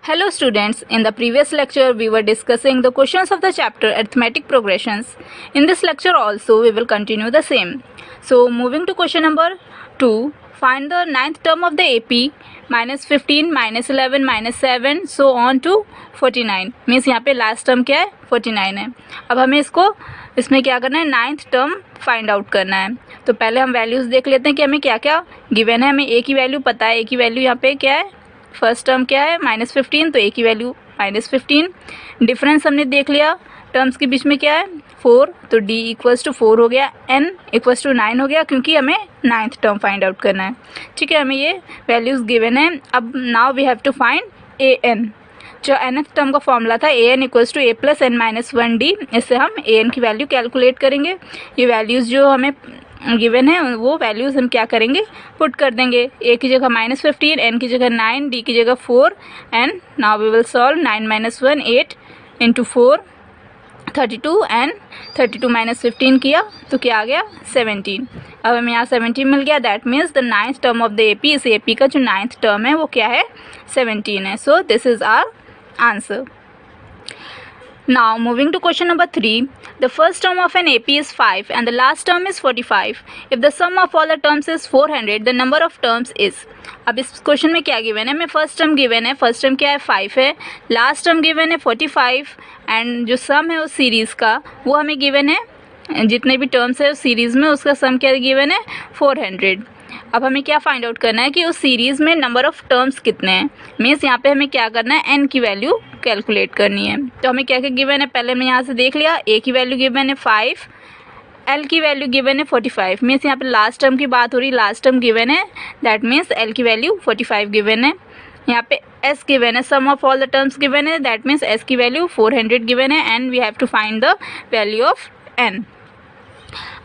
Hello students, in the previous lecture we were discussing the questions of the chapter Arithmetic Progressions. In this lecture also we will continue the same. So moving to question number 2, find the ninth term of the AP minus 15, minus 11, minus 7 so on to 49. Means यहाँ पे last term क्या है 49 है. अब हमें इसमें क्या करना है, नाइन्थ टर्म फाइंड आउट करना है. तो पहले हम वैल्यूज़ देख लेते हैं कि हमें क्या क्या गिवन है. हमें ए की वैल्यू पता है, ए की वैल्यू यहाँ पे क्या है, फर्स्ट टर्म क्या है -15, तो ए की वैल्यू -15. डिफरेंस हमने देख लिया टर्म्स के बीच में क्या है 4, तो d इक्वल्स टू 4 हो गया, n इक्वल्स टू 9 हो गया क्योंकि हमें नाइन्थ टर्म फाइंड आउट करना है. ठीक है, हमें ये वैल्यूज़ गिवन है. अब now we have to find a n. जो nth टर्म का फॉर्मूला था a n equals to a plus n minus 1d. इससे हम ए एन की वैल्यू कैलकुलेट करेंगे. ये वैल्यूज़ जो हमें गिवन है वो वैल्यूज़ हम क्या करेंगे, पुट कर देंगे. ए की जगह -15, एन की जगह 9, डी की जगह 4. And now we will solve. 9 - 1 8 into 4 32 एंड 32 - 15 किया तो क्या आ गया 17. अब हमें यहाँ 17 मिल गया. That means the ninth term of the AP, इस एपी का जो नाइन्थ टर्म है वो क्या है 17 है. So this is our answer. Now moving to question number 3, the first term of an AP is 5 and the last term is 45. If the sum of all the terms is 400, the number of terms is. अब इस question में क्या given है, हमें first term given है. First term क्या है 5 है, लास्ट टर्म गिवन है 45 एंड जो सम है उस सीरीज़ का वो हमें गिवन है. जितने भी टर्म्स है उस सीरीज़ में उसका सम क्या गिवन है 400. अब हमें क्या फाइंड आउट करना है कि उस सीरीज़ में नंबर ऑफ़ टर्म्स कितने हैं. मीन्स यहाँ पे हमें क्या करना है, एन की वैल्यू कैलकुलेट करनी है. तो हमें क्या क्या गिवन है पहले हमने यहाँ से देख लिया. ए की वैल्यू गिवन है 5, एल की वैल्यू गिवन है 45. मीन्स यहाँ पे लास्ट टर्म की बात हो रही, लास्ट टर्म गिवन है. दैट मीन्स एल की वैल्यू 45 गिवन है. यहाँ पे एस गिवन है, sum of all the terms given है. दैट मीन्स एस की वैल्यू 400 गिवन है and we have to find the value of n.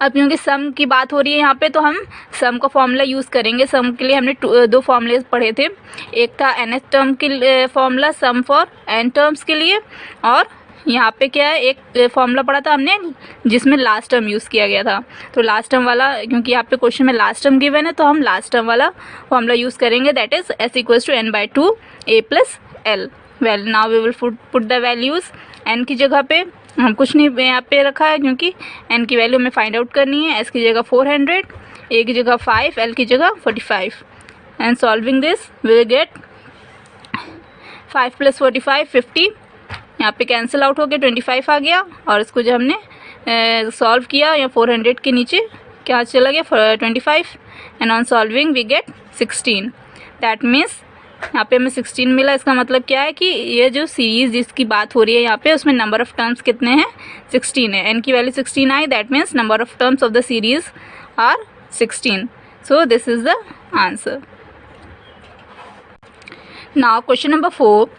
अब क्योंकि सम की बात हो रही है यहाँ पे तो हम सम का फॉर्मूला यूज़ करेंगे. सम के लिए हमने दो फॉर्मूले पढ़े थे. एक था nth टर्म के formula some for n terms के लिए, और यहाँ पे क्या है एक फॉर्मूला पढ़ा था हमने जिसमें लास्ट टर्म यूज़ किया गया था. तो लास्ट टर्म वाला, क्योंकि यहाँ पे क्वेश्चन में लास्ट टर्म गिवन है तो हम लास्ट टर्म वाला फॉर्मूला यूज़ करेंगे. That is s equals to n/2 a plus L. Well now we will put the values. n की जगह पे हम कुछ नहीं यहाँ पे रखा है क्योंकि n की वैल्यू हमें फाइंड आउट करनी है. s की जगह 400, a की जगह 5, l की जगह 45. And solving this we will get 5 + 45 50. यहाँ पे कैंसिल आउट हो गया, 25 आ गया. और इसको जब हमने सॉल्व किया या 400 के नीचे क्या चला गया 25. And on solving we get 16. That means यहाँ पे हमें 16 मिला. इसका मतलब क्या है कि ये जो सीरीज़ जिसकी बात हो रही है यहाँ पे उसमें नंबर ऑफ़ टर्म्स कितने हैं 16 है. एन की वैल्यू 16 आई. That means number of terms of the series are 16. So this is the answer. Now question number 4,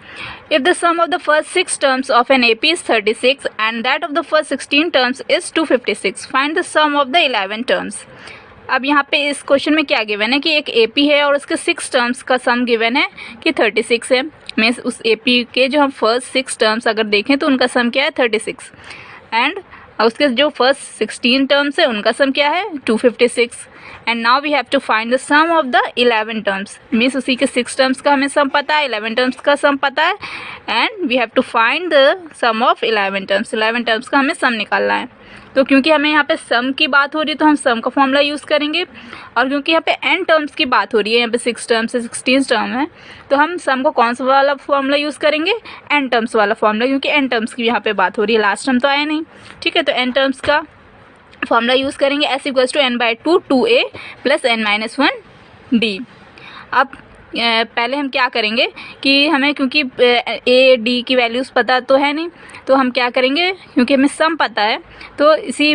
if the sum of the first 6 terms of an AP is 36 and that of the first 16 terms is 256, find the sum of the 11 terms. अब यहाँ पे इस question में क्या given है कि एक AP है और उसके 6 टर्म्स का सम गिवन है कि 36 है. मीन्स उस AP के जो हम फर्स्ट 6 टर्म्स अगर देखें तो उनका सम क्या है 36 एंड उसके जो फर्स्ट 16 टर्म्स है उनका सम क्या है 256. And now we have to find the sum of the 11 terms. Means उसी के 6 टर्म्स का हमें सम पता है, 11 टर्म्स का सम पता है and we have to find the sum of 11 terms. 11 terms का हमें सम निकालना है. तो क्योंकि हमें यहाँ पे सम की बात हो रही है तो हम सम का फॉर्मूला यूज़ करेंगे. और क्योंकि यहाँ पे n टर्म्स की बात हो रही है, यहाँ पे 6 टर्म्स है 16 टर्म है, तो हम सम को कौन सा वाला फॉर्मूला यूज़ करेंगे n टर्म्स वाला फॉर्मूला, क्योंकि n टर्म्स की यहाँ पे बात हो रही है, लास्ट टर्म तो आया नहीं. ठीक है, तो n टर्म्स का फॉर्मूला यूज़ करेंगे. s equals to n/2 2a plus n-1d. अब पहले हम क्या करेंगे कि हमें क्योंकि ए डी की वैल्यूज़ पता तो है नहीं, तो हम क्या करेंगे क्योंकि हमें सम पता है तो इसी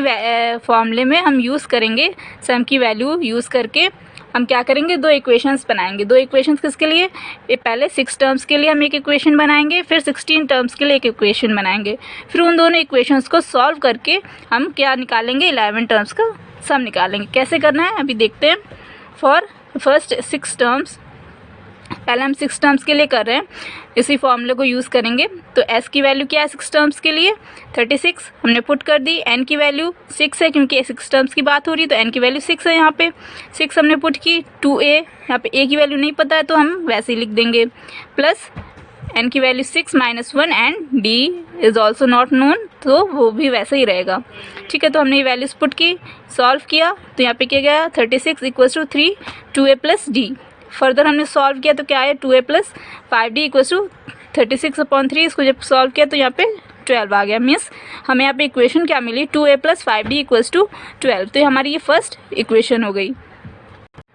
फॉर्मूले में हम यूज़ करेंगे. सम की वैल्यू यूज़ करके हम क्या करेंगे, दो इक्वेशंस बनाएंगे. दो इक्वेशंस किसके लिए, पहले 6 टर्म्स के लिए हम एक इक्वेशन बनाएंगे, फिर 16 टर्म्स के लिए एक इक्वेशन बनाएंगे. फिर उन दोनों इक्वेशंस को सॉल्व करके हम क्या निकालेंगे 11 टर्म्स का सम निकालेंगे. कैसे करना है अभी देखते हैं. फॉर फर्स्ट 6 टर्म्स, पहले हम 6 टर्म्स के लिए कर रहे हैं, इसी फॉर्मूले को यूज़ करेंगे. तो s की वैल्यू क्या है 6 टर्म्स के लिए 36 हमने पुट कर दी. n की वैल्यू 6 है क्योंकि 6 टर्म्स की बात हो रही है तो n की वैल्यू 6 है. यहाँ पे 6 हमने पुट की. 2a, यहाँ पे a की वैल्यू नहीं पता है तो हम वैसे ही लिख देंगे. प्लस n की value 6 - 1 and d is also not known, तो वो भी वैसे ही रहेगा। ठीक है, तो हमने ये वैल्यूज पुट की, सॉल्व किया, तो यहाँ पे क्या गया 36 = 3 2a + d। फर्दर हमने सॉल्व किया तो क्या है 2a + 5d = 36/3। इसको जब सॉल्व किया तो यहाँ पे 12 आ गया। मीन्स हमें यहाँ पे इक्वेशन क्या मिली 2a + 5d = 12। तो ये हमारी ये फर्स्ट इक्वेशन हो गई।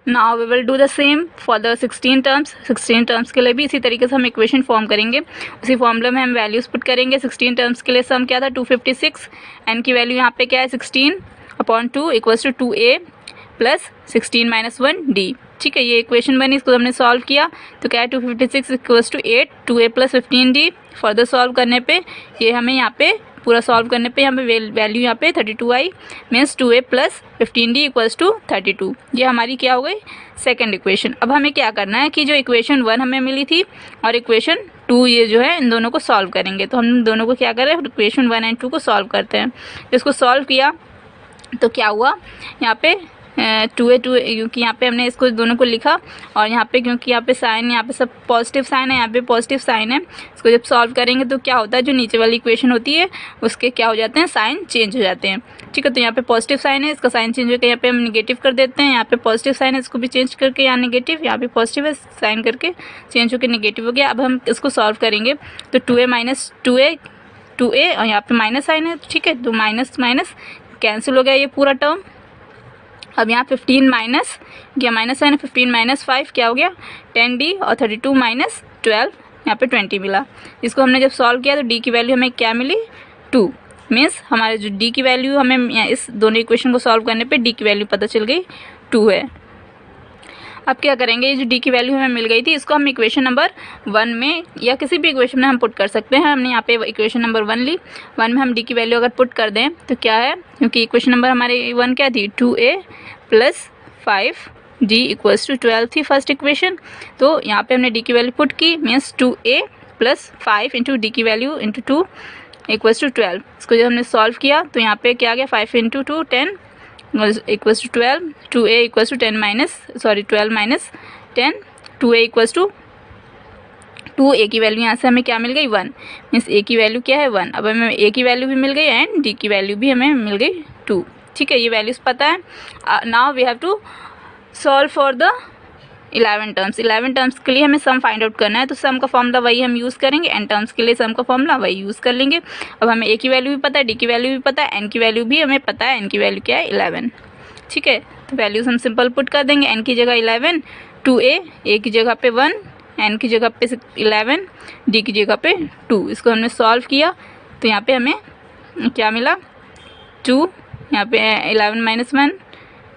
Now we will do the same for the 16 terms. 16 terms के लिए भी इसी तरीके से हम इक्वेशन फॉर्म करेंगे। उसी फॉर्मूले में हम वैल्यूज पुट करेंगे। 16 टर्म्स के लिए सम क्या था 256, एन की वैल्यू यहाँ पे क्या है 16/2 = 2a + 16 - 1d। ठीक है, ये इक्वेशन बनी, इसको हमने सॉल्व किया तो क्या है 256 = 8 2a + 15d। फर्दर सॉल्व करने पे ये हमें यहाँ पे पूरा सॉल्व करने पे हमें वैल्यू यहाँ पे 32 आई। Means 2a + 15d = 32। ये हमारी क्या हो गई सेकंड इक्वेशन। अब हमें क्या करना है कि जो इक्वेशन 1 हमें मिली थी और इक्वेशन 2 ये जो है इन दोनों को सॉल्व करेंगे। तो हम दोनों को क्या करें इक्वेशन 1 और 2 को सॉल्व करते हैं। इसको सॉल्व किया तो क्या हुआ यहाँ पे 2a क्योंकि यहाँ पे हमने इसको दोनों को लिखा और यहाँ पे क्योंकि यहाँ पे साइन यहाँ पे सब पॉजिटिव साइन है, यहाँ पे पॉजिटिव साइन है। इसको जब सॉल्व करेंगे तो क्या होता है जो नीचे वाली इक्वेशन होती है उसके क्या हो जाते हैं साइन चेंज हो जाते हैं। ठीक है, तो यहाँ पे पॉजिटिव साइन है, इसका साइन चेंज होकर यहाँ पे हम नेगेटिव कर देते हैं। यहाँ पे पॉजिटिव साइन है, इसको भी चेंज करके यहाँ नेगेटिव, यहाँ पे पॉजिटिव है साइन करके चेंज होकर नेगेटिव हो गया। अब हम इसको सॉल्व करेंगे तो 2a और यहाँ पे माइनस साइन है। ठीक है, तो माइनस माइनस कैंसिल हो गया ये पूरा टर्म। अब यहाँ 15 माइनस क्या माइनस है ना 15 - 5 क्या हो गया 10d और 32 - 12 यहाँ पे 20 मिला। इसको हमने जब सॉल्व किया तो d की वैल्यू हमें क्या मिली 2। मीन्स हमारे जो d की वैल्यू हमें यहाँ इस दोनों इक्वेशन को सॉल्व करने पे d की वैल्यू पता चल गई 2 है। अब क्या करेंगे ये जो d की वैल्यू हमें मिल गई थी इसको हम इक्वेशन नंबर 1 में या किसी भी इक्वेशन में हम पुट कर सकते हैं। हमने यहाँ पे इक्वेशन नंबर 1 ली, 1 में हम d की वैल्यू अगर पुट कर दें तो क्या है क्योंकि इक्वेशन नंबर हमारे 1 क्या थी 2a + 5d = 12 थी फर्स्ट इक्वेशन। तो यहाँ पे हमने d की वैल्यू पुट की मीन्स 2a + 5 × d की वैल्यू × 2 = 12। इसको जब हमने सॉल्व किया तो यहाँ पे क्या आ गया 5 × 2 10 = 12 2a = 12 - 10 2a = 2 a की वैल्यू यहाँ से हमें क्या मिल गई 1। मीन्स a की वैल्यू क्या है 1। अब हमें a की वैल्यू भी मिल गई एंड d की वैल्यू भी हमें मिल गई 2। ठीक है, ये वैल्यूज़ पता है। Now we have to solve for the 11 terms. 11 terms के लिए हमें सम फाइंड आउट करना है तो सम का फॉर्मूला वही हम यूज़ करेंगे। n टर्म्स के लिए सम का फॉर्मूला वही यूज़ कर लेंगे। अब हमें a की वैल्यू भी पता है, d की वैल्यू भी पता है, n की वैल्यू भी हमें पता है। n की वैल्यू क्या है 11। ठीक है, तो वैल्यूज़ हम सिंपल पुट कर देंगे। n की जगह 11 2a, a की जगह पे 1, n की जगह पे 11, d की जगह पे 2। इसको हमने सॉल्व किया तो यहाँ पे हमें क्या मिला 2, यहाँ पे 11 - 1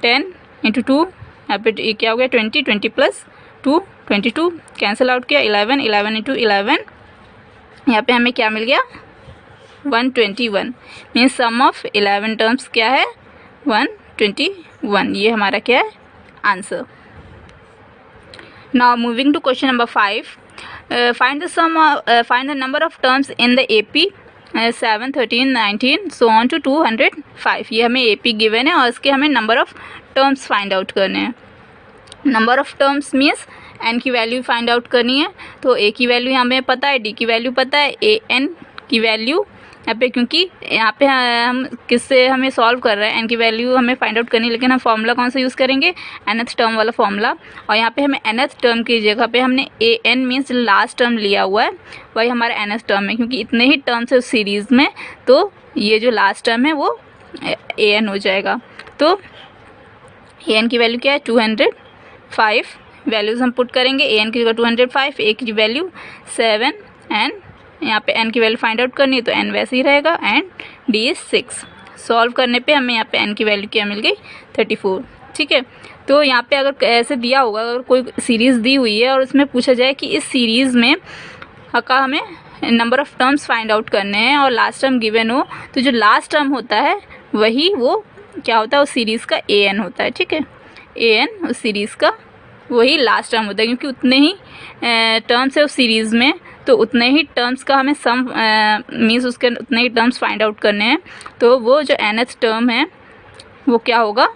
10 × 2, यहाँ पे ये क्या हो गया 20 20 + 2 22 कैंसिल आउट किया 11 11 × 11 यहाँ पे हमें क्या मिल गया 121। मीन्स सम ऑफ 11 टर्म्स क्या है 121। ये हमारा क्या है answer. Now moving to question number 5, find the number of terms in the AP 7 13 19 so on to 205। ये हमें AP गिवन है और इसके हमें number of terms find out करने हैं। Number of terms means n की वैल्यू फाइंड आउट करनी है। तो a की वैल्यू हमें पता है, d की वैल्यू पता है, an की वैल्यू यहाँ पे क्योंकि यहाँ पे हम किससे हमें सॉल्व कर रहे हैं n की वैल्यू हमें फाइंड आउट करनी है, लेकिन हम फॉर्मूला कौन सा यूज़ करेंगे nth टर्म वाला फॉर्मूला। और यहाँ पे हमें nth टर्म की जगह पे हमने an मीन्स लास्ट टर्म लिया हुआ है, वही हमारा nth टर्म है क्योंकि इतने ही टर्म्स है उस सीरीज़ में। तो ये जो लास्ट टर्म है वो an हो जाएगा। तो an की वैल्यू क्या है 205। वैल्यूज़ हम पुट करेंगे an की जगह 205, a की वैल्यू 7 एंड यहाँ पे n की वैल्यू फाइंड आउट करनी है तो n वैसे ही रहेगा एंड d इज 6। सॉल्व करने पे हमें यहाँ पे n की वैल्यू क्या मिल गई 34। ठीक है, तो यहाँ पे अगर ऐसे दिया होगा अगर कोई सीरीज़ दी हुई है और उसमें पूछा जाए कि इस सीरीज़ में का हमें number of terms find out करने हैं और लास्ट टर्म गिवन हो तो जो लास्ट टर्म होता है वही वो क्या होता है उस सीरीज़ का an होता है। ठीक है, an उस सीरीज़ का वही लास्ट टर्म होता है क्योंकि उतने ही टर्म्स है उस सीरीज़ में तो उतने ही टर्म्स का हमें सम मीन्स उसके उतने ही टर्म्स फाइंड आउट करने हैं। तो वो जो nth टर्म है वो क्या होगा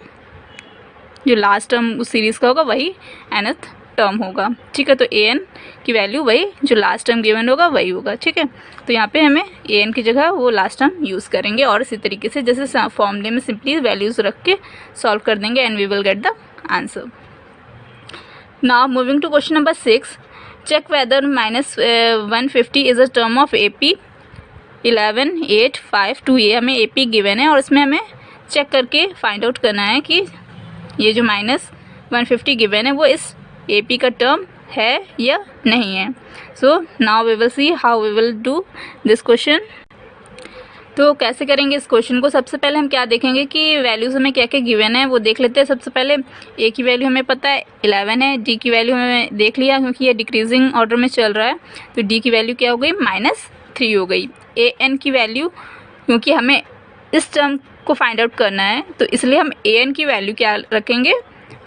जो लास्ट टर्म उस सीरीज़ का होगा वही nth टर्म होगा। ठीक है, तो ए एन की वैल्यू वही जो लास्ट टर्म गिवन होगा वही होगा। ठीक है, तो यहाँ पे हमें ए एन की जगह वो लास्ट टर्म यूज़ करेंगे और इसी तरीके से जैसे फॉर्मूले में सिंपली वैल्यूज़ रख के सॉल्व कर देंगे and we will get the answer. Now moving to question number 6, check whether -150 is a term of A P 11, 8, 5, 2 ये हमें ए पी गिवन है और इसमें हमें चेक करके फाइंड आउट करना है कि ये जो -150 गिवन है वो इस ए पी का टर्म है या नहीं है। So now we will see how we will do this question. तो कैसे करेंगे इस क्वेश्चन को, सबसे पहले हम क्या देखेंगे कि वैल्यूज़ हमें क्या क्या गिवन है वो देख लेते हैं। सबसे पहले ए की वैल्यू हमें पता है 11 है, डी की वैल्यू हमें देख लिया क्योंकि ये डिक्रीजिंग ऑर्डर में चल रहा है, तो डी की वैल्यू क्या हो गई -3 हो गई। ए एन की वैल्यू क्योंकि हमें इस टर्म को फाइंड आउट करना है तो इसलिए हम ए एन की वैल्यू क्या रखेंगे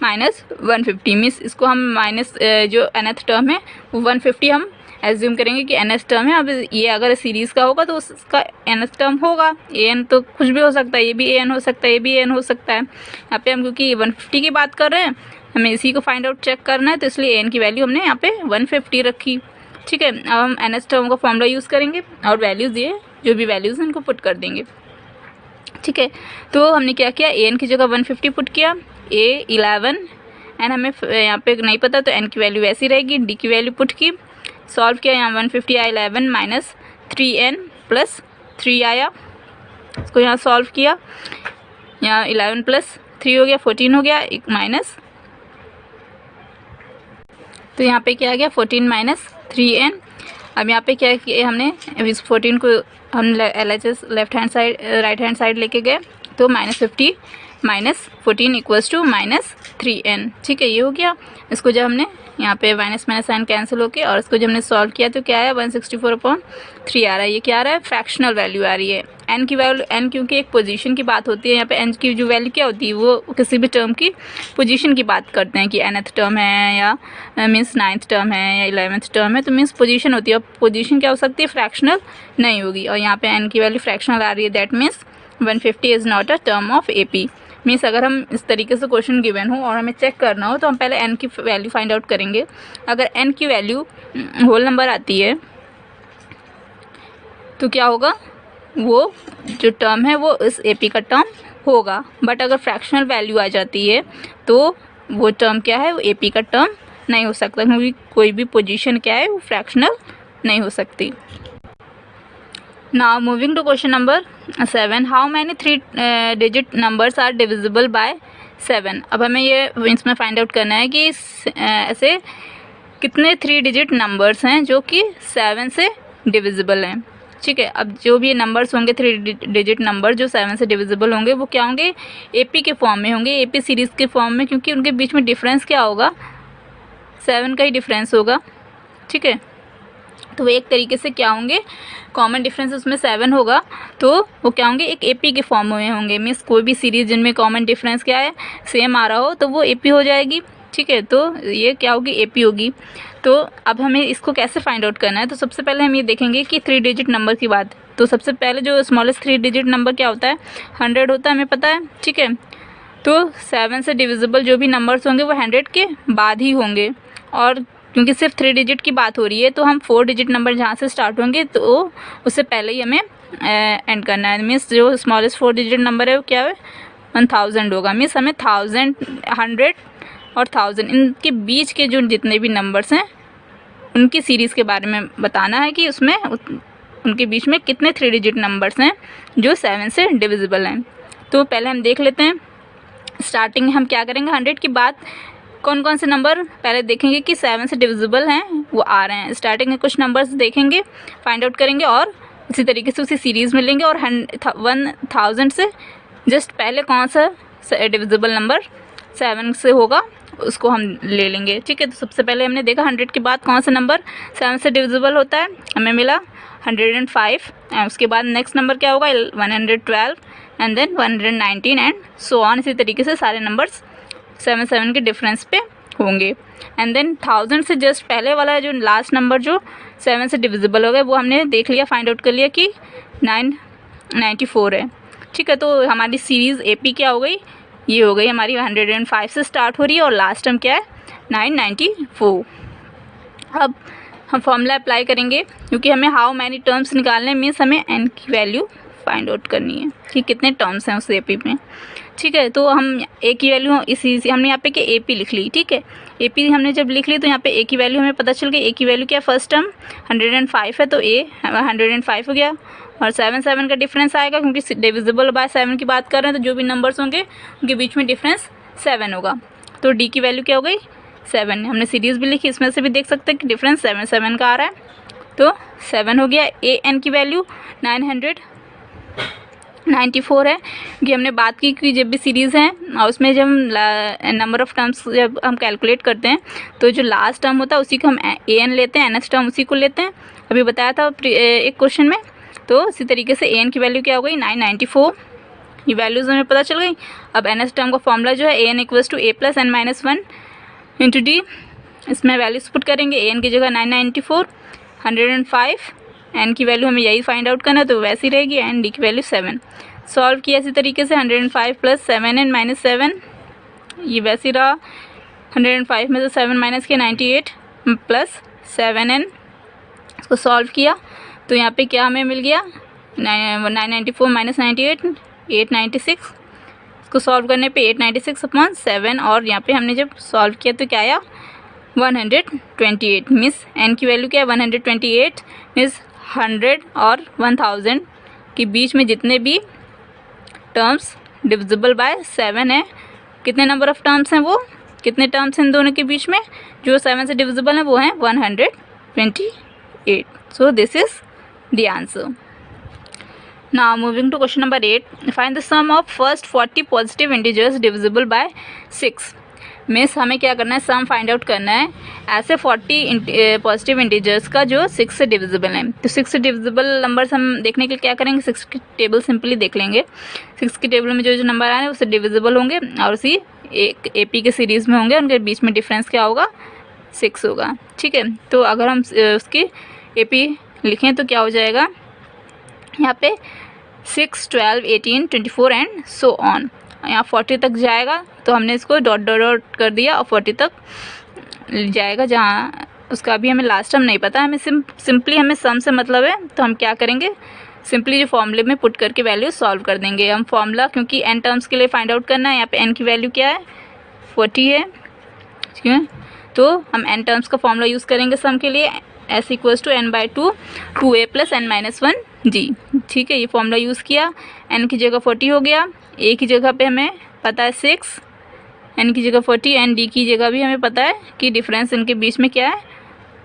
-150 मीन्स इसको हम माइनस जो nth टर्म है वो 150 हम एज्यूम करेंगे कि nth टर्म है। अब ये अगर सीरीज़ का होगा तो उसका nth टर्म होगा, ए एन तो कुछ भी हो सकता है, ये भी ए एन हो सकता है, ये भी ए एन हो सकता है। यहाँ पे हम क्योंकि 150 की बात कर रहे हैं हमें इसी को फाइंड आउट चेक करना है तो इसलिए ए एन की वैल्यू हमने यहाँ पे 150 रखी। ठीक है, अब हम nth टर्म का फॉर्मूला यूज़ करेंगे और वैल्यूज़ ये जो भी वैल्यूज़ हैं इनको पुट कर देंगे। ठीक है, तो हमने क्या किया, ए एन की जगह 150 पुट किया, ए 11 एंड हमें यहाँ पे नहीं पता तो एन की वैल्यू वैसी रहेगी, डी की वैल्यू पुट की, सॉल्व किया, यहाँ 150 आया 11 -3n + 3 आया, इसको यहाँ सॉल्व किया, यहाँ 11 + 3 हो गया 14 हो गया, एक माइनस, तो यहाँ पे क्या आ गया 14 - 3n। अब यहाँ पे क्या किया हमने, इस 14 को हम LHS left hand side right hand side लेके गए तो -50 - 14 = -3n। ठीक है, ये हो गया। इसको जब हमने यहाँ पे माइनस साइन कैंसिल होके और इसको जब हमने सॉल्व किया तो क्या आया 164/3 आ रहा है। ये क्या आ रहा है, फ्रैक्शनल वैल्यू आ रही है। एन की वैल्यू, एन क्योंकि एक पोजीशन की बात होती है, यहाँ पे एन की जो वैल्यू क्या होती है वो किसी भी टर्म की पोजीशन की बात करते हैं कि nth टर्म है या मीन्स 9th टर्म है या 11th टर्म है, तो मीन्स पोजीशन होती है। और पोजीशन क्या हो सकती है, फ्रैक्शनल नहीं होगी। और यहाँ पे एन की वैल्यू फ्रैक्शनल आ रही है, that means 150 is not a term of A P. Means अगर हम इस तरीके से क्वेश्चन गिवन हो और हमें चेक करना हो तो हम पहले एन की वैल्यू फाइंड आउट करेंगे। अगर एन की वैल्यू होल नंबर आती है तो क्या होगा, वो जो टर्म है वो इस ए पी का टर्म होगा। बट अगर फ्रैक्शनल वैल्यू आ जाती है तो वो टर्म क्या है, वो ए पी का टर्म नहीं हो सकता क्योंकि कोई भी पोजीशन क्या है वो फ्रैक्शनल नहीं हो सकती। Now moving to question number 7, how many 3-digit numbers are divisible by 7? अब हमें ये इसमें फाइंड आउट करना है कि ऐसे कितने 3 डिजिट नंबर्स हैं जो कि 7 से डिविजिबल हैं। ठीक है, अब जो भी नंबर्स होंगे 3 डिजिट नंबर जो 7 से डिविजिबल होंगे वो क्या होंगे, एपी के फॉर्म में होंगे, एपी सीरीज़ के फॉर्म में, क्योंकि उनके बीच में डिफरेंस क्या होगा, 7 का ही डिफरेंस होगा। ठीक है, तो वो एक तरीके से क्या होंगे, कॉमन डिफरेंस उसमें 7 होगा तो वो क्या होंगे, एक एपी के फॉर्म में होंगे। मीन्स कोई भी सीरीज़ जिनमें कॉमन डिफरेंस क्या है, सेम आ रहा हो तो वो एपी हो जाएगी। ठीक है, तो ये क्या होगी, एपी होगी। तो अब हमें इसको कैसे फाइंड आउट करना है, तो सबसे पहले हम ये देखेंगे कि 3 डिजिट नंबर की बात, तो सबसे पहले जो स्मॉलेस्ट 3 डिजिट नंबर क्या होता है, 100 होता है, हमें पता है। ठीक है, तो 7 से डिविजिबल जो भी नंबर्स होंगे वो 100 के बाद ही होंगे। और क्योंकि सिर्फ 3 डिजिट की बात हो रही है तो हम 4 डिजिट नंबर जहाँ से स्टार्ट होंगे तो उससे पहले ही हमें एंड करना है। मीन्स जो स्मॉलेस्ट 4 डिजिट नंबर है वो क्या है, 1000 होगा। मीन्स हमें 1000, 100 और 1000 इनके बीच के जो जितने भी नंबर्स हैं उनकी सीरीज़ के बारे में बताना है कि उसमें उनके बीच में कितने 3 डिजिट नंबर्स हैं जो 7 से डिविजिबल हैं। तो पहले हम देख लेते हैं। स्टार्टिंग हम क्या करेंगे, 100 की बात कौन कौन से नंबर पहले देखेंगे कि 7 से डिविजिबल हैं वो आ रहे हैं। स्टार्टिंग में कुछ नंबर्स देखेंगे, फाइंड आउट करेंगे और इसी तरीके से उसी सीरीज़ में लेंगे और 1000 से जस्ट पहले कौन सा डिविजिबल नंबर 7 से होगा उसको हम ले लेंगे। ठीक है, तो सबसे पहले हमने देखा 100 के बाद कौन सा नंबर 7 से डिविजिबल होता है, हमें मिला 105। एंड उसके बाद नेक्स्ट नंबर क्या होगा, 112 and then 119 and so on. इसी तरीके से सारे नंबर्स 7 के डिफरेंस पे होंगे। एंड देन 1000 से जस्ट पहले वाला जो लास्ट नंबर जो 7 से डिविजिबल हो गया वो हमने देख लिया, फाइंड आउट कर लिया कि 994 है। ठीक है, तो हमारी सीरीज़ एपी क्या हो गई, ये हो गई हमारी 105 से स्टार्ट हो रही है और लास्ट टर्म क्या है 994। अब हम फॉर्मूला अप्लाई करेंगे क्योंकि हमें हाउ मैनी टर्म्स निकालने मीन्स हमें n की वैल्यू फाइंड आउट करनी है कि कितने टर्म्स हैं उस AP में। ठीक है, तो हम a की वैल्यू इसी हमने यहाँ पे कि AP लिख ली। ठीक है, AP हमने जब लिख ली तो यहाँ पे a की वैल्यू हमें पता चल गई। a की वैल्यू क्या, फर्स्ट टर्म 105 है तो a 105 हो गया, और 7 का डिफरेंस आएगा क्योंकि डिविजिबल बाय 7 की बात कर रहे हैं तो जो भी नंबर्स होंगे उनके बीच में डिफरेंस 7 होगा। तो d की वैल्यू क्या हो गई, 7। हमने सीरीज़ भी लिखी, इसमें से भी देख सकते हैं कि डिफरेंस 7 का आ रहा है, तो 7 हो गया। an की वैल्यू 994 है कि हमने बात की कि जब भी सीरीज़ है और उसमें जब हम नंबर ऑफ़ टर्म्स जब हम कैलकुलेट करते हैं तो जो लास्ट टर्म होता है उसी को हम an लेते हैं, nth टर्म उसी को लेते हैं, अभी बताया था एक क्वेश्चन में। तो इसी तरीके से an की वैल्यू क्या हो गई, 994। ये वैल्यूज़ हमें पता चल गई। अब nth टर्म का फॉर्मूला जो है an = a + n - 1 × d, इसमें वैल्यूज पुट करेंगे। an की जगह 994, 105, n की वैल्यू हमें यही फाइंड आउट करना है तो वैसी रहेगी, एंड d की वैल्यू 7। सॉल्व किया इसी तरीके से 105 + 7n - 7, ये वैसी रहा। 105 में से 7 माइनस किया 98 + 7n, इसको सॉल्व किया तो यहाँ पे क्या हमें मिल गया, 994 - 98 896। इसको सॉल्व करने पे 896/7, और यहाँ पे हमने जब सॉल्व किया तो क्या आया, 128। मिस n की वैल्यू क्या है, 128 मिस 100 और 1000 के बीच में जितने भी टर्म्स डिविजिबल बाय 7 है, कितने नंबर ऑफ टर्म्स हैं, वो कितने टर्म्स हैं इन दोनों के बीच में जो 7 से डिविजिबल हैं, वो हैं 128। So this is the answer. Now moving to question number 8, find the sum of first 40 positive integers divisible by 6। Means हमें क्या करना है, सम फाइंड आउट करना है ऐसे 40 पॉजिटिव इंटीजर्स का जो 6 से डिविजिबल है। तो 6 से डिविजिबल नंबर्स हम देखने के लिए क्या करेंगे, 6 की टेबल सिंपली देख लेंगे। 6 की टेबल में जो जो नंबर आ रहे हैं उससे डिविजिबल होंगे और उसी एक AP के सीरीज़ में होंगे, उनके बीच में डिफरेंस क्या होगा, 6 होगा। ठीक है, तो अगर हम उसकी AP लिखें तो क्या हो जाएगा, यहाँ पे 6, 12, 18, 24 एंड सो ऑन। यहाँ 40 तक जाएगा तो हमने इसको डॉट डॉट डॉट कर दिया और 40 तक जाएगा, जहाँ उसका अभी हमें लास्ट टर्म नहीं पता, हमें सिंपली हमें सम से मतलब है। तो हम क्या करेंगे, सिंपली जो फॉर्मूले में पुट करके वैल्यू सॉल्व कर देंगे। हम फॉर्मूला क्योंकि n टर्म्स के लिए फाइंड आउट करना है, यहाँ पे n की वैल्यू क्या है, 40 है। ठीक है, तो हम n टर्म्स का फॉर्मूला यूज़ करेंगे सम के लिए, s = n/2 2a + n - 1 g। ठीक है, ये फॉर्मूला यूज़ किया, n की जगह 40 हो गया, a की जगह पे हमें पता है 6, n की जगह 40 एंड d की जगह भी हमें पता है कि डिफरेंस इनके बीच में क्या है,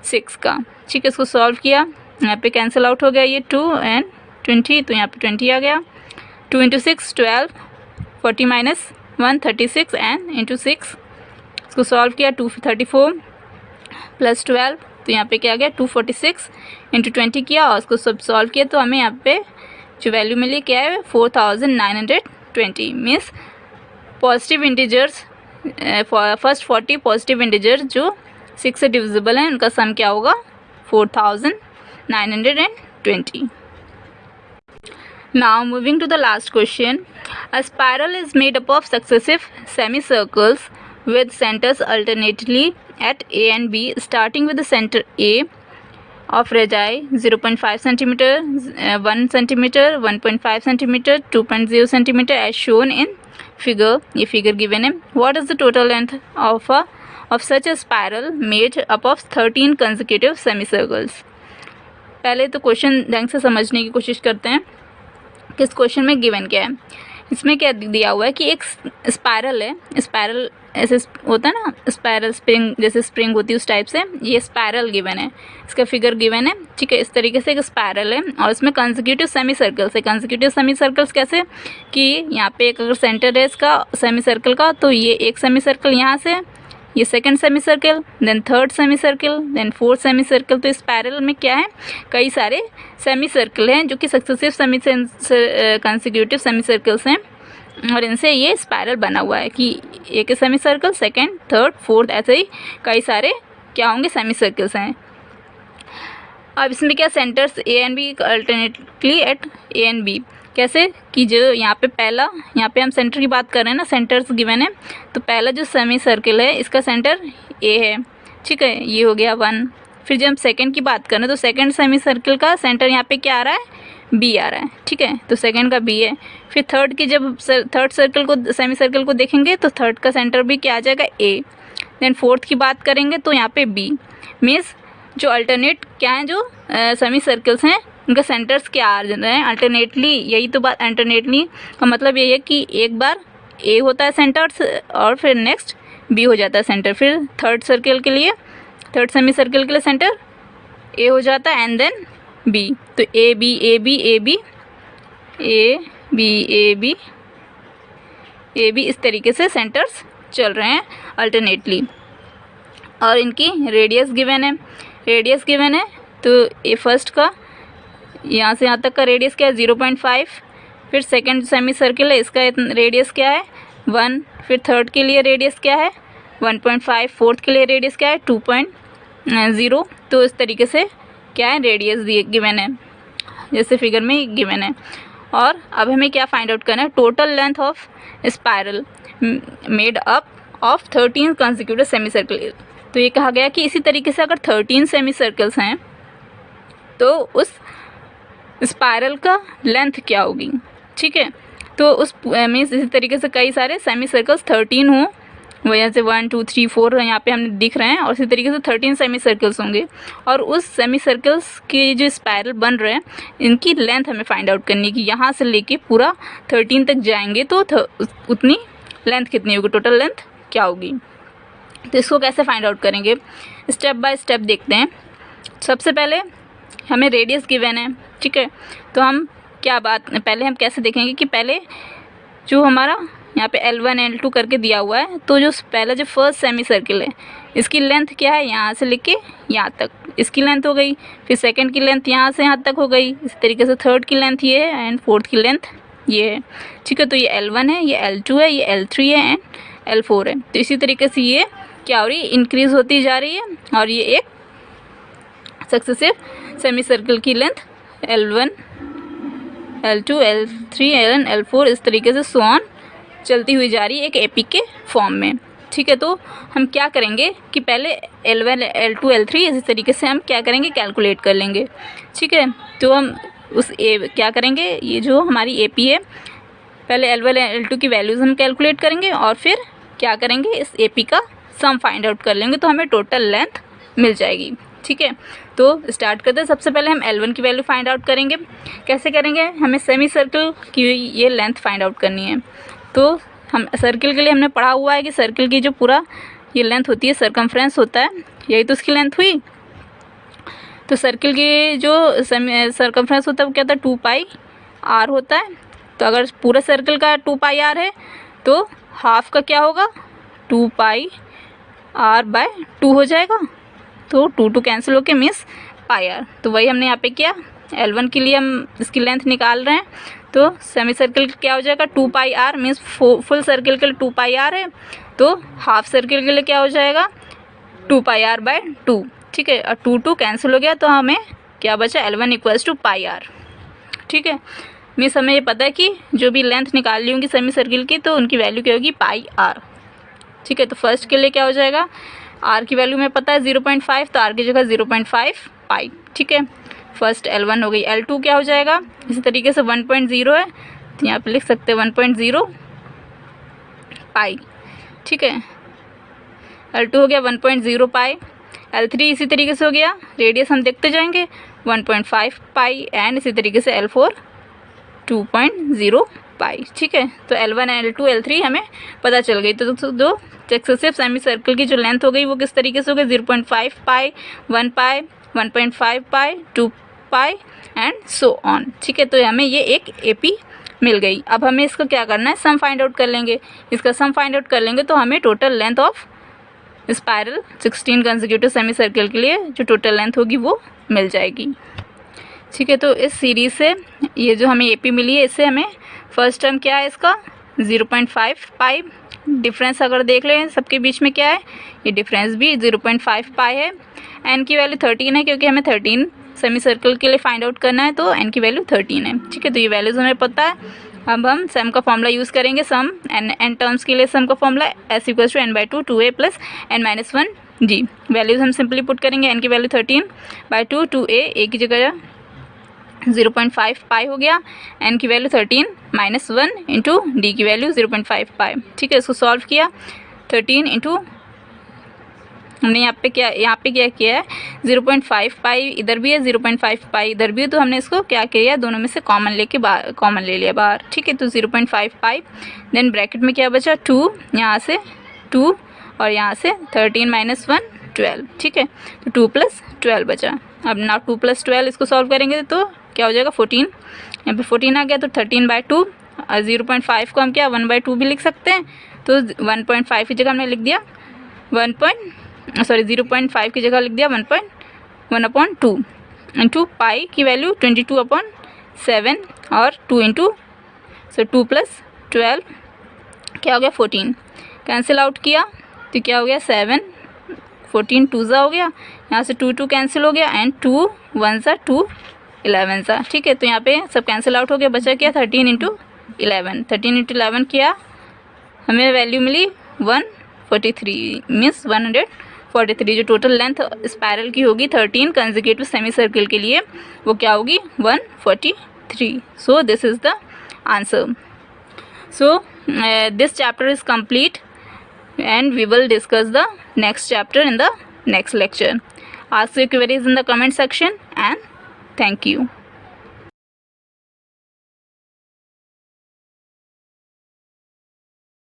6 का। ठीक है, इसको सॉल्व किया, यहाँ पे कैंसिल आउट हो गया ये 2 एंड 20, तो यहाँ पे 20 आ गया। 2 × 6 12, 40 - 1 36 एंड इंटू 6, इसको सॉल्व किया 234 + 12, तो यहाँ पे क्या आ गया 246 इंटू 20 किया और उसको सब सॉल्व किया तो हमें यहाँ पे जो वैल्यू मिली क्या है, 4920। Means positive integers first 40 positive integers जो 6 से डिविजिबल हैं उनका सम क्या होगा, 4920। Now moving to the last question, a spiral is made up of successive semicircles with centers alternately at A and B, starting with the center A of radii 0.5 cm, 1 cm, 1.5 cm, 2.0 cm as shown in figure. ये figure given है. What is the total length of such a spiral made up of 13 consecutive semicircles? पहले तो question ढंग से समझने की कोशिश करते हैं कि इस क्वेश्चन में गिवन क्या है। इसमें क्या दिया हुआ है कि एक स्पायरल है, स्पायरल ऐसे होता है ना, स्पायरल स्प्रिंग जैसे स्प्रिंग होती है उस टाइप से, ये स्पायरल गिवन है, इसका फिगर गिवन है। ठीक है, इस तरीके से एक स्पायरल है और इसमें कंसेक्यूटिव सेमी सर्कल्स है। कंसेक्यूटिव सेमी सर्कल्स कैसे कि यहाँ पे एक अगर सेंटर है इसका सेमी सर्कल का, तो ये एक सेमी सर्कल यहाँ से, ये second semi circle, then third semi circle, then fourth semi circle. तो इस स्पायरल में क्या है, कई सारे सेमी सर्कल हैं जो कि successive semi consecutive semi circles हैं और इनसे ये स्पायरल बना हुआ है कि एक semi circle, second, third, fourth, ऐसे ही कई सारे क्या होंगे, सेमी सर्कल्स हैं। अब इसमें क्या, centres A and B alternately at A and B, कैसे कि जो यहाँ पे पहला, यहाँ पे हम सेंटर की बात कर रहे हैं ना, सेंटर्स गिवन है, तो पहला जो सेमी सर्किल है इसका सेंटर ए है, ठीक है, ये हो गया 1। फिर जब हम सेकंड की बात करें तो सेकंड सेमी सर्किल का सेंटर यहाँ पे क्या आ रहा है, बी आ रहा है, ठीक है, तो सेकंड का बी है। फिर थर्ड की जब थर्ड सर्किल को, सेमी सर्किल को देखेंगे तो थर्ड का सेंटर भी क्या आ जाएगा, ए। देन फोर्थ की बात करेंगे तो यहाँ पे बी। मीन्स जो अल्टरनेट क्या है, जो सेमी सर्कल्स हैं उनका सेंटर्स क्या आ रहे हैं अल्टरनेटली। यही तो बात, अल्टरनेटली का मतलब यही है कि एक बार ए होता है सेंटर्स और फिर नेक्स्ट बी हो जाता है सेंटर। फिर थर्ड सर्किल के लिए, थर्ड सेमी सर्किल के लिए सेंटर ए हो जाता है एंड देन बी। तो a b a b a b a b a b a b, इस तरीके से सेंटर्स चल रहे हैं अल्टरनेटली। और इनकी रेडियस गिवन है, रेडियस गिवन है तो ए फर्स्ट का यहाँ से यहाँ तक का रेडियस क्या है, 0.5। फिर सेकंड सेमी सर्किल है, इसका रेडियस क्या है, 1। फिर थर्ड के लिए रेडियस क्या है, 1.5। फोर्थ के लिए रेडियस क्या है, 2.0। तो इस तरीके से क्या है, रेडियस दिए गिवन है, जैसे फिगर में गिवन है। और अब हमें क्या फाइंड आउट करना है, total length of spiral made up of 13 consecutive semi circle. तो ये कहा गया कि इसी तरीके से अगर 13 सेमी सर्कल्स हैं तो उस स्पायरल का लेंथ क्या होगी, ठीक है। तो उस मीन्स इसी तरीके से कई सारे सेमी सर्कल्स 13 हों, वजह से 1 2 3 4 यहाँ पे हमें दिख रहे हैं, और इसी तरीके से 13 सेमी सर्कल्स होंगे। और उस सेमी सर्कल्स के जो स्पायरल बन रहे हैं इनकी लेंथ हमें फाइंड आउट करनी है कि यहाँ से लेके पूरा 13 तक जाएंगे तो उतनी लेंथ कितनी होगी, टोटल लेंथ क्या होगी। तो इसको कैसे फाइंड आउट करेंगे, स्टेप बाय स्टेप देखते हैं। सबसे पहले हमें रेडियस गिवन है, ठीक है, तो हम क्या बात, पहले हम कैसे देखेंगे कि पहले जो हमारा यहाँ पे L1 L2 करके दिया हुआ है, तो जो पहला जो फर्स्ट सेमी सर्किल है इसकी लेंथ क्या है, यहाँ से लेके यहाँ तक इसकी लेंथ हो गई। फिर सेकंड की लेंथ यहाँ से यहाँ तक हो गई। इसी तरीके से थर्ड की लेंथ ये है एंड फोर्थ की लेंथ ये है, ठीक है। तो ये L1 है, ये L2 है, ये L3 है एंड L4 है। तो इसी तरीके से ये क्या हो रही है, इंक्रीज होती जा रही है। और ये एक सक्सेसिव सेमी सर्किल की length L1 L2 L3 L L4 इस तरीके से सो ऑन चलती हुई जा रही है एक एपी के फॉर्म में, ठीक है। तो हम क्या करेंगे कि पहले L1 L2 L3 इसी तरीके से हम क्या करेंगे, कैलकुलेट कर लेंगे, ठीक है। तो हम उस क्या करेंगे, ये जो हमारी एपी है पहले L1 L2 की वैल्यूज़ हम कैलकुलेट करेंगे और फिर क्या करेंगे, इस एपी का सम फाइंड आउट कर लेंगे तो हमें टोटल लेंथ मिल जाएगी, ठीक है। तो स्टार्ट करते हैं। सबसे पहले हम L1 की वैल्यू फाइंड आउट करेंगे। कैसे करेंगे, हमें सेमी सर्किल की ये लेंथ फाइंड आउट करनी है। तो हम सर्किल के लिए हमने पढ़ा हुआ है कि सर्किल की जो पूरा ये लेंथ होती है सरकमफ्रेंस होता है, यही तो उसकी लेंथ हुई। तो सर्किल की जो सरकमफ्रेंस होता है वो क्या होता है, 2πr होता है। तो अगर पूरा सर्किल का 2πr है तो हाफ का क्या होगा, 2πr/2 हो जाएगा। तो 2 2 कैंसिल होके मीन्स πr। तो वही हमने यहाँ पे किया, L1 के लिए हम इसकी लेंथ निकाल रहे हैं। तो सेमी सर्किल क्या हो जाएगा, 2πr मीन्स फुल सर्किल के लिए 2πr है, तो हाफ सर्किल के लिए क्या हो जाएगा, 2πr/2, ठीक है। और 2 2 कैंसिल हो गया तो हमें क्या बचा, L1 = πr, ठीक है। मीन्स हमें ये पता है कि जो भी लेंथ निकाल ली होंगी सेमी सर्किल की तो उनकी वैल्यू क्या होगी, πr, ठीक है। तो फर्स्ट के लिए क्या हो जाएगा, r की वैल्यू में पता है 0.5, तो r की जगह 0.5 पाई, ठीक है। फर्स्ट L1 हो गई। L2 क्या हो जाएगा, इसी तरीके से 1.0 है तो यहाँ पे लिख सकते हैं 1.0 पाई, ठीक है। L2 हो गया 1.0 पाई। L3 इसी तरीके से हो गया, रेडियस हम देखते जाएंगे 1.5 पाई एंड इसी तरीके से L4 2.0 पाई, ठीक है। तो L1 L2 L3 हमें पता चल गई। तो दो सक्सेसिव सेमी सर्किल की जो लेंथ हो गई वो किस तरीके से हो गई, 0.5 पाई, 1 पाई, 1.5 पाई, 2 पाई एंड सो ऑन, ठीक है। तो हमें ये एक एपी मिल गई। अब हमें इसका क्या करना है, सम फाइंड आउट कर लेंगे। इसका सम फाइंड आउट कर लेंगे तो हमें total length of spiral 16 consecutive semi circle के लिए जो टोटल लेंथ होगी वो मिल जाएगी, ठीक है। तो इस सीरीज से ये जो हमें एपी मिली है इससे हमें फर्स्ट टर्म क्या है इसका 0.5 पाई। डिफरेंस अगर देख लें सबके बीच में क्या है, ये डिफरेंस भी 0.5 पाई है। एन की वैल्यू 13 है क्योंकि हमें 13 सेमी सर्कल के लिए फाइंड आउट करना है तो n की वैल्यू 13 है। ठीक है, तो ये वैल्यूज हमें पता है। अब हम सम का फॉर्मूला यूज़ करेंगे। सम n टर्म्स के लिए सम का formula s = n/2 2a + n-1 g। Values हम सिंपली पुट करेंगे। n की वैल्यू 13/2 2a, a की जगह 0.5 पाई हो गया, n की वैल्यू 13 -1 इंटू डी की वैल्यू 0.5 पाई। ठीक है, इसको सॉल्व किया। 13 इंटू हमने यहाँ पे क्या किया है 0.5 पाई इधर भी है, 0.5 पाई इधर भी है, तो हमने इसको क्या किया, दोनों में से कॉमन ले लिया बाहर। ठीक है, तो 0.5 पाई, देन ब्रैकेट में क्या बचा 2, यहाँ से 2 और यहाँ से 13 - 1 12। ठीक है, तो 2 + 12 बचा। अब ना 2 + 12 इसको सॉल्व करेंगे तो क्या हो जाएगा 14। यहाँ पे 14 आ गया, तो 13/2 और 0.5 को हम क्या 1/2 भी लिख सकते हैं, तो 1.5 की जगह हमने लिख दिया 0.5 की जगह लिख दिया 1/2 इंटू पाई की वैल्यू 22/7 और 2 + 12 क्या हो गया 14। कैंसिल आउट किया तो क्या हो गया 7, 14 2 हो गया, यहाँ से 2 कैंसिल हो गया एंड 2 1 2 11। ठीक है, तो यहाँ पे सब कैंसिल आउट हो गया, बचा क्या 13 × 11। 13 × 11 किया, हमें वैल्यू मिली 143 मीन्स 143। जो टोटल लेंथ स्पायरल की होगी 13 कंसेक्यूटिव सेमी सर्कल के लिए वो क्या होगी 143। सो this is the answer. So this chapter is complete and we will discuss the next chapter in the next lecture. Ask your queries in the comment section and thank you.